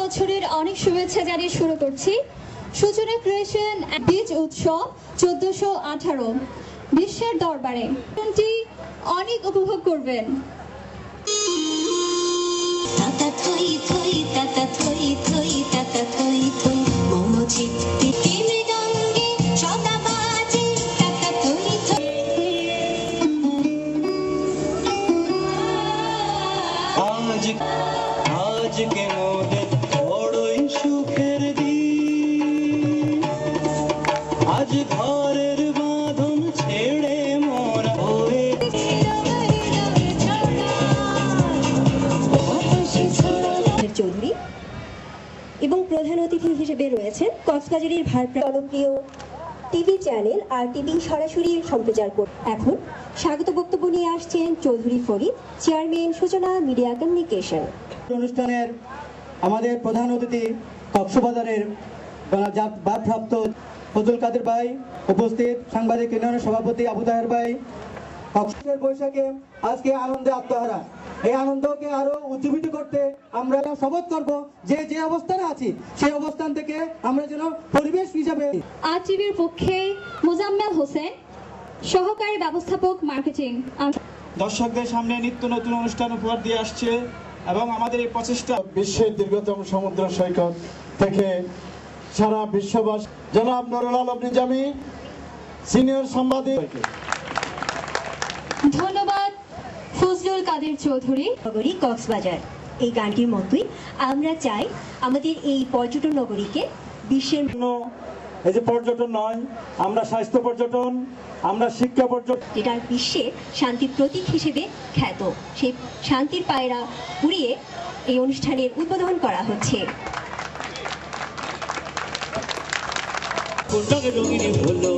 বছরের অনেক শুভেচ্ছা জানিয়ে শুরু করছি সূচনা ক্রিয়েশন বীজ উৎসব 1418 বিশ্বের দরবারে অনেক উপভোগ করবেন। আজকে মোদের বড়ই সুখের দিন, আজ ঘরের বাঁধন ছেড়ে মোরা হয়ে চৌধুরী এবং প্রধান অতিথি হিসেবে রয়েছেন কক্সবাজারের ভারপ্রাপ্ত জনপ্রিয় টিভি চ্যানেল আর টিভি সরাসরি সম্প্রচার করে এখন স্বাগত বক্তব্য নিয়ে আসছেন চৌধুরী ফরিদ, চেয়ারম্যান সূচনা মিডিয়া কমিউনিকেশন। অনুষ্ঠানের আমাদের প্রধান অতিথি কক্সবাজারের ভারপ্রাপ্ত ফজল কাদের ভাই, উপস্থিত সাংবাদিক ইউনিয়নের সভাপতি আবু তাহের ভাই। কক্সবাজারের বৈশাখে আজকে আনন্দে আত্মহারা, এই আনন্দকে আরো উজ্জীবিত করতে আমরা শপথ করব যে যে অবস্থানে আছি সেই অবস্থান থেকে আমরা যেন পরিবেশ হিসাবে। আর টিভির পক্ষে মোজাম্মেল হোসেন, সহকারী ব্যবস্থাপক মার্কেটিং। দর্শকদের সামনে নিত্য নতুন অনুষ্ঠান উপহার দিয়ে আসছে এবং আমাদের এই প্রচেষ্টা বিশ্বের দীর্ঘতম সমুদ্র সৈকত থেকে সারা বিশ্ববাসী। জনাব নুরুল আলম নিজামী, সিনিয়র সাংবাদিক। ধন্যবাদ ফজলুল কাদের চৌধুরী। নগরী কক্সবাজার, এই গানটির মতোই আমরা চাই আমাদের এই পর্যটন নগরীকে বিশ্বের এই যে পর্যটন নয়, আমরা স্বাস্থ্য পর্যটন, আমরা শিক্ষা পর্যটন, যেটা বিশ্বে শান্তির প্রতীক হিসেবে খ্যাত, সেই শান্তির পায়রা উড়িয়ে এই অনুষ্ঠানের উদ্বোধন করা হচ্ছে। রঙিনী হলো